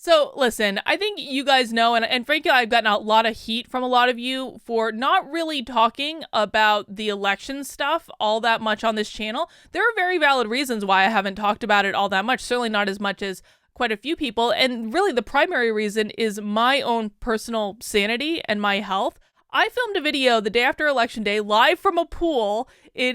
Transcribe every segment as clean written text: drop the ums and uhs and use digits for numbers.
So listen, I think you guys know, and frankly, I've gotten a lot of heat from a lot of you for not really talking about the election stuff all that much on this channel. There are very valid reasons why I haven't talked about it all that much, certainly not as much as quite a few people. And really the primary reason is my own personal sanity and my health. I filmed a video the day after Election Day live from a pool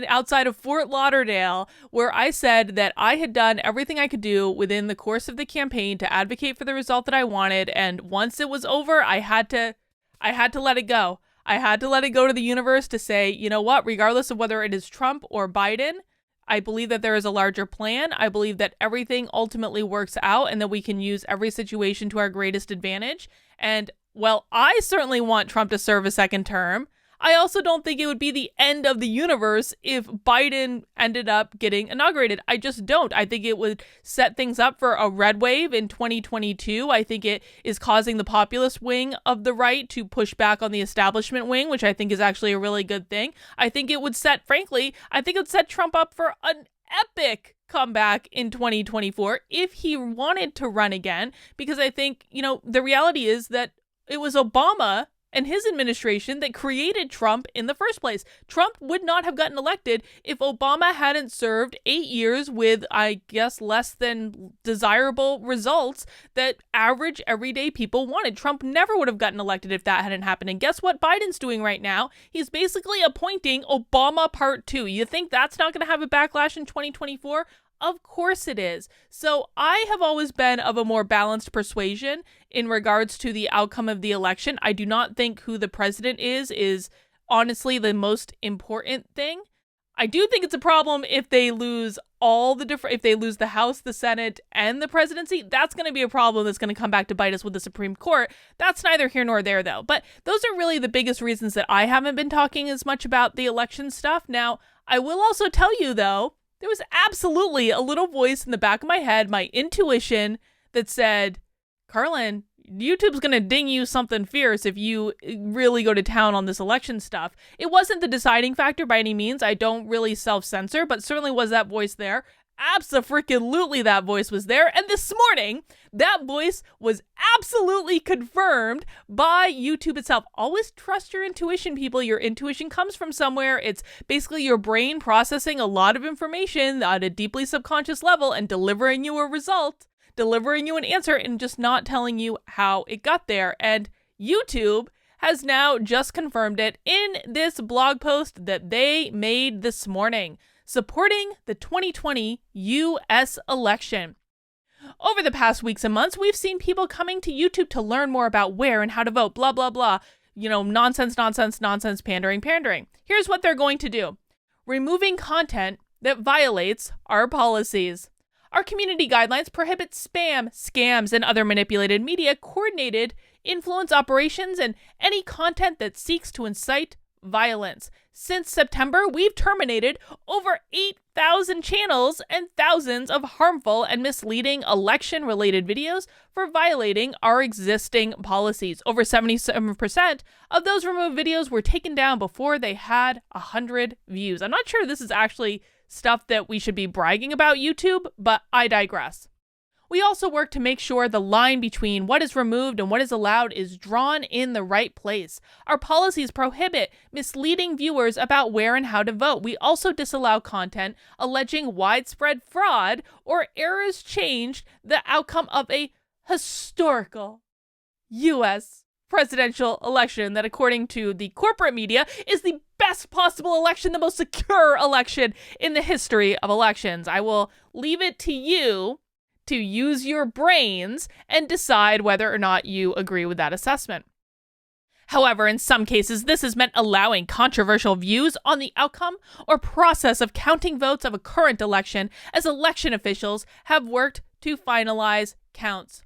outside of Fort Lauderdale where I said that I had done everything I could do within the course of the campaign to advocate for the result that I wanted, and once it was over, I had to let it go. I had to let it go to the universe to say, you know what, regardless of whether it is Trump or Biden, I believe that there is a larger plan. I believe that everything ultimately works out and that we can use every situation to our greatest advantage. And well, I certainly want Trump to serve a second term. I also don't think it would be the end of the universe if Biden ended up getting inaugurated. I just don't. I think it would set things up for a red wave in 2022. I think it is causing the populist wing of the right to push back on the establishment wing, which I think is actually a really good thing. I think it would set Trump up for an epic comeback in 2024 if he wanted to run again, because I think, the reality is that it was Obama and his administration that created Trump in the first place. Trump would not have gotten elected if Obama hadn't served 8 years with, I guess, less than desirable results that average everyday people wanted. Trump never would have gotten elected if that hadn't happened. And guess what Biden's doing right now? He's basically appointing Obama Part 2. You think that's not going to have a backlash in 2024? Of course it is. So I have always been of a more balanced persuasion in regards to the outcome of the election. I do not think who the president is honestly the most important thing. I do think it's a problem if they lose if they lose the House, the Senate, and the presidency. That's going to be a problem that's going to come back to bite us with the Supreme Court. That's neither here nor there, though. But those are really the biggest reasons that I haven't been talking as much about the election stuff. Now, I will also tell you, though, there was absolutely a little voice in the back of my head, my intuition, that said, Carlin, YouTube's going to ding you something fierce if you really go to town on this election stuff. It wasn't the deciding factor by any means. I don't really self-censor, but certainly was that voice there. Abso-freaking-lutely that voice was there. And this morning, that voice was absolutely confirmed by YouTube itself. Always trust your intuition, people. Your intuition comes from somewhere. It's basically your brain processing a lot of information at a deeply subconscious level and delivering you a result, delivering you an answer, and just not telling you how it got there. And YouTube has now just confirmed it in this blog post that they made this morning, supporting the 2020 U.S. election. Over the past weeks and months, we've seen people coming to YouTube to learn more about where and how to vote, blah, blah, blah. Nonsense, pandering. Here's what they're going to do. Removing content that violates our policies. Our community guidelines prohibit spam, scams, and other manipulated media, coordinated influence operations, and any content that seeks to incite violence. Since September, we've terminated over 8,000 channels and thousands of harmful and misleading election-related videos for violating our existing policies. Over 77% of those removed videos were taken down before they had 100 views. I'm not sure this is actually stuff that we should be bragging about, YouTube, but I digress. We also work to make sure the line between what is removed and what is allowed is drawn in the right place. Our policies prohibit misleading viewers about where and how to vote. We also disallow content alleging widespread fraud or errors changed the outcome of a historical U.S. presidential election that, according to the corporate media, is the best possible election, the most secure election in the history of elections. I will leave it to you to use your brains and decide whether or not you agree with that assessment. However, in some cases, this has meant allowing controversial views on the outcome or process of counting votes of a current election as election officials have worked to finalize counts.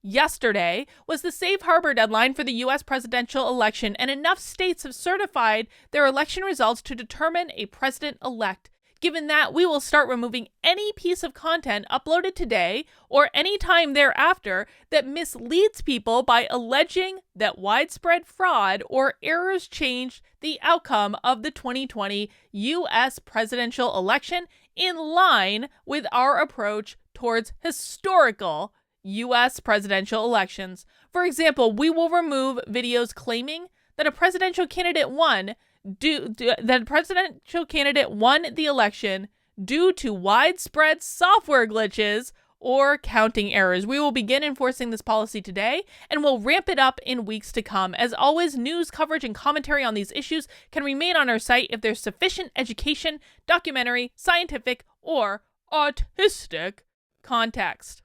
Yesterday was the safe harbor deadline for the U.S. presidential election, and enough states have certified their election results to determine a president-elect. Given that, we will start removing any piece of content uploaded today or any time thereafter that misleads people by alleging that widespread fraud or errors changed the outcome of the 2020 U.S. presidential election in line with our approach towards historical US presidential elections. For example, we will remove videos claiming that a presidential candidate won the election due to widespread software glitches or counting errors. We will begin enforcing this policy today and will ramp it up in weeks to come. As always, news coverage and commentary on these issues can remain on our site if there's sufficient education, documentary, scientific, or artistic context.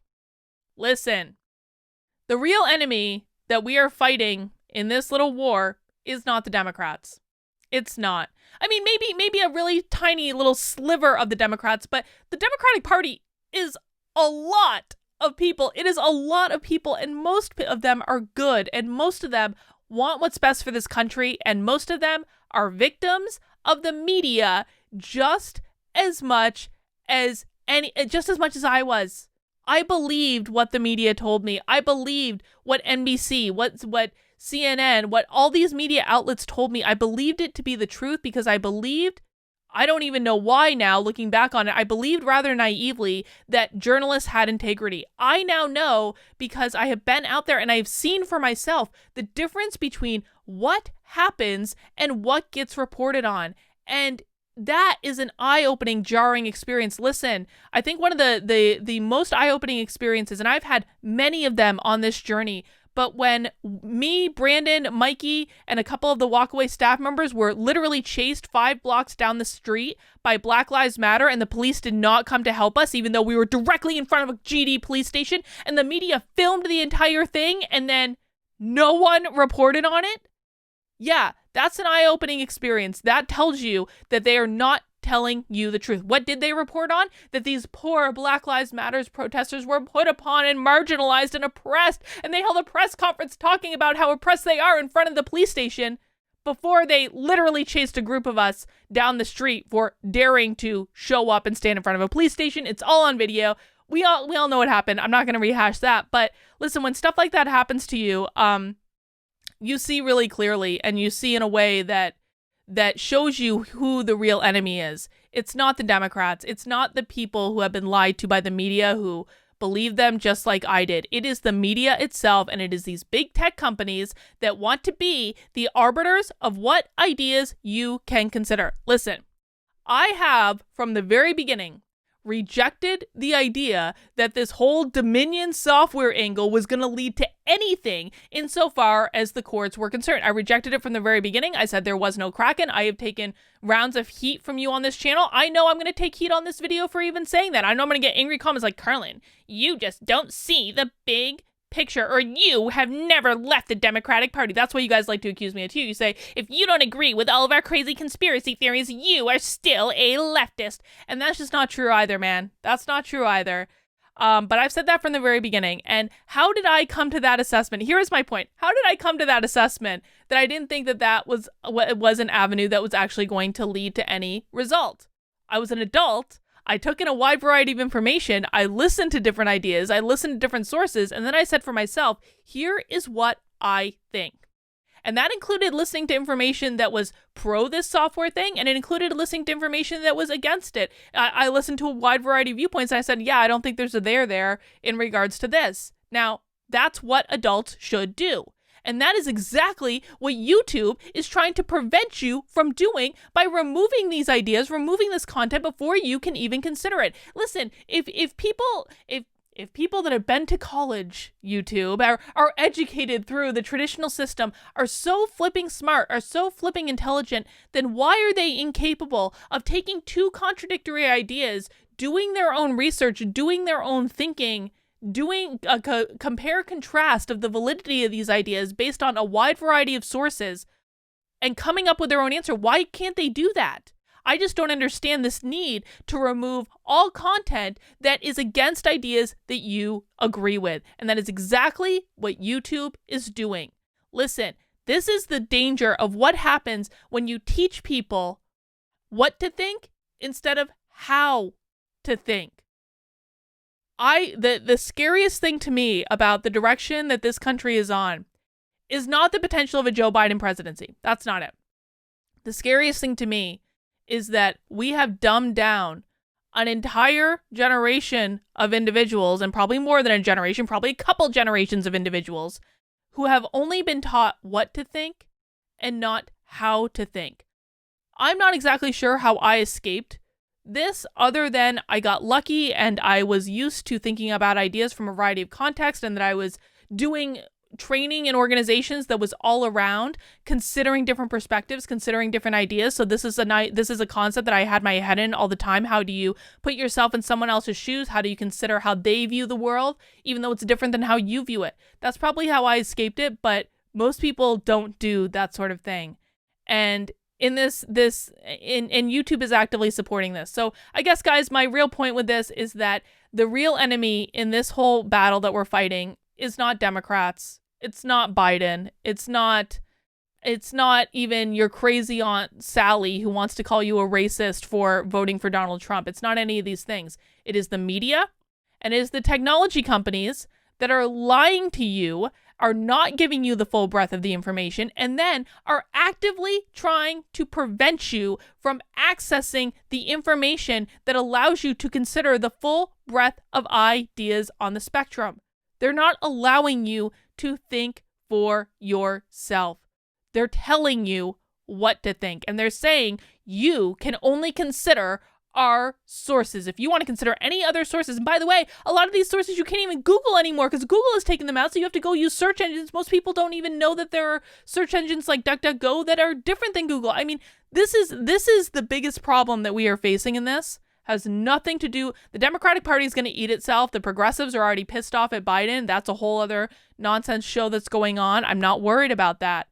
Listen, the real enemy that we are fighting in this little war is not the Democrats. It's not. I mean, maybe a really tiny little sliver of the Democrats, but the Democratic Party is a lot of people. It is a lot of people, and most of them are good, and most of them want what's best for this country, and most of them are victims of the media just as much as I was. I believed what the media told me. I believed what NBC, what CNN, what all these media outlets told me. I believed it to be the truth because I believed, I don't even know why now, looking back on it, I believed rather naively that journalists had integrity. I now know because I have been out there and I've seen for myself the difference between what happens and what gets reported on. And that is an eye-opening, jarring experience. Listen, I think one of the most eye-opening experiences, and I've had many of them on this journey, but when me, Brandon, Mikey, and a couple of the Walkaway staff members were literally chased 5 blocks down the street by Black Lives Matter, and the police did not come to help us, even though we were directly in front of a GD police station, and the media filmed the entire thing, and then no one reported on it? Yeah, that's an eye-opening experience. That tells you that they are not telling you the truth. What did they report on? That these poor Black Lives Matter protesters were put upon and marginalized and oppressed, and they held a press conference talking about how oppressed they are in front of the police station before they literally chased a group of us down the street for daring to show up and stand in front of a police station. It's all on video. We all know what happened. I'm not going to rehash that, but listen, when stuff like that happens to you, you see really clearly, and you see in a way that shows you who the real enemy is. It's not the Democrats. It's not the people who have been lied to by the media who believe them just like I did. It is the media itself, and it is these big tech companies that want to be the arbiters of what ideas you can consider. Listen, I have, from the very beginning, rejected the idea that this whole Dominion software angle was going to lead to anything insofar as the courts were concerned. I rejected it from the very beginning. I said there was no Kraken. I have taken rounds of heat from you on this channel. I know I'm going to take heat on this video for even saying that. I know I'm going to get angry comments like, Carlin, you just don't see the big picture, or you have never left the Democratic Party. That's what you guys like to accuse me of too. You say, if you don't agree with all of our crazy conspiracy theories, you are still a leftist. And that's just not true either, man. That's not true either. But I've said that from the very beginning. And how did I come to that assessment? Here is my point. How did I come to that assessment that I didn't think that was an avenue that was actually going to lead to any result? I was an adult. I took in a wide variety of information. I listened to different ideas. I listened to different sources. And then I said for myself, here is what I think. And that included listening to information that was pro this software thing, and it included listening to information that was against it. I listened to a wide variety of viewpoints, and I said, yeah, I don't think there's a there in regards to this. Now, that's what adults should do. And that is exactly what YouTube is trying to prevent you from doing by removing these ideas, removing this content before you can even consider it. Listen, if people that have been to college, YouTube, are educated through the traditional system, are so flipping smart, are so flipping intelligent, then why are they incapable of taking two contradictory ideas, doing their own research, doing their own thinking, doing a compare-contrast of the validity of these ideas based on a wide variety of sources, and coming up with their own answer? Why can't they do that? I just don't understand this need to remove all content that is against ideas that you agree with. And that is exactly what YouTube is doing. Listen, this is the danger of what happens when you teach people what to think instead of how to think. The scariest thing to me about the direction that this country is on is not the potential of a Joe Biden presidency. That's not it. The scariest thing to me is that we have dumbed down an entire generation of individuals, and probably more than a generation, probably a couple generations of individuals, who have only been taught what to think and not how to think. I'm not exactly sure how I escaped this, other than I got lucky and I was used to thinking about ideas from a variety of contexts, and that I was doing training in organizations that was all around considering different perspectives, considering different ideas. So this is a concept that I had my head in all the time. How do you put yourself in someone else's shoes? How do you consider how they view the world, even though it's different than how you view it? That's probably how I escaped it, but most people don't do that sort of thing. And in YouTube is actively supporting this. So I guess, guys, my real point with this is that the real enemy in this whole battle that we're fighting is not Democrats. It's not Biden. It's not even your crazy Aunt Sally who wants to call you a racist for voting for Donald Trump. It's not any of these things. It is the media, and it is the technology companies that are lying to you, are not giving you the full breadth of the information, and then are actively trying to prevent you from accessing the information that allows you to consider the full breadth of ideas on the spectrum. They're not allowing you to think for yourself. They're telling you what to think, and they're saying you can only consider our sources. If you want to consider any other sources, and by the way, a lot of these sources you can't even Google anymore because Google has taken them out, so you have to go use search engines. Most people don't even know that there are search engines like DuckDuckGo that are different than Google. I mean, this is the biggest problem that we are facing in this. Has nothing to do, the Democratic Party is going to eat itself. The progressives are already pissed off at Biden. That's a whole other nonsense show that's going on. I'm not worried about that.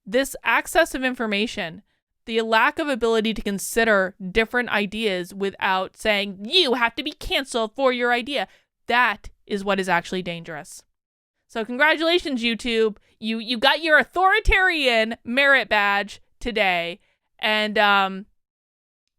This access of information, the lack of ability to consider different ideas without saying, you have to be canceled for your idea, that is what is actually dangerous. So congratulations, YouTube. You got your authoritarian merit badge today. And,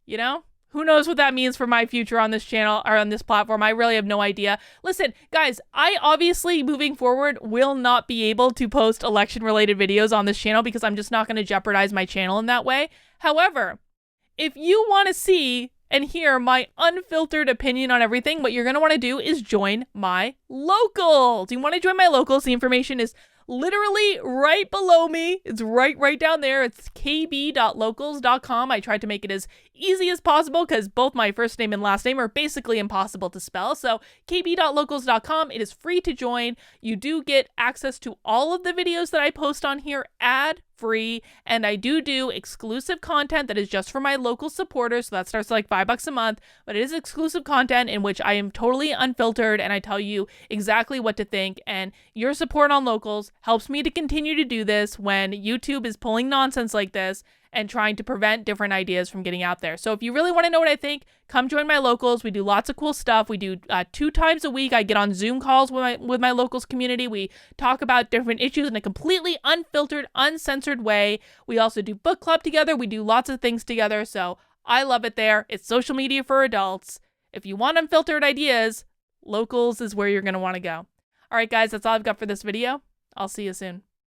you know, who knows what that means for my future on this channel or on this platform? I really have no idea. Listen, guys, I obviously, moving forward, will not be able to post election-related videos on this channel because I'm just not going to jeopardize my channel in that way. However, if you want to see and hear my unfiltered opinion on everything, what you're going to want to do is join my locals. You want to join my locals? The information is literally right below me. It's right down there. It's kb.locals.com. I tried to make it as easy as possible because both my first name and last name are basically impossible to spell. So kb.locals.com. It is free to join. You do get access to all of the videos that I post on here ad-free, and I do exclusive content that is just for my local supporters. So that starts like $5 a month, but it is exclusive content in which I am totally unfiltered and I tell you exactly what to think. And your support on locals helps me to continue to do this when YouTube is pulling nonsense like this and trying to prevent different ideas from getting out there. So if you really want to know what I think, come join my locals. We do lots of cool stuff. We do 2 times a week. I get on Zoom calls with my locals community. We talk about different issues in a completely unfiltered, uncensored way. We also do book club together. We do lots of things together. So I love it there. It's social media for adults. If you want unfiltered ideas, locals is where you're going to want to go. All right, guys, that's all I've got for this video. I'll see you soon.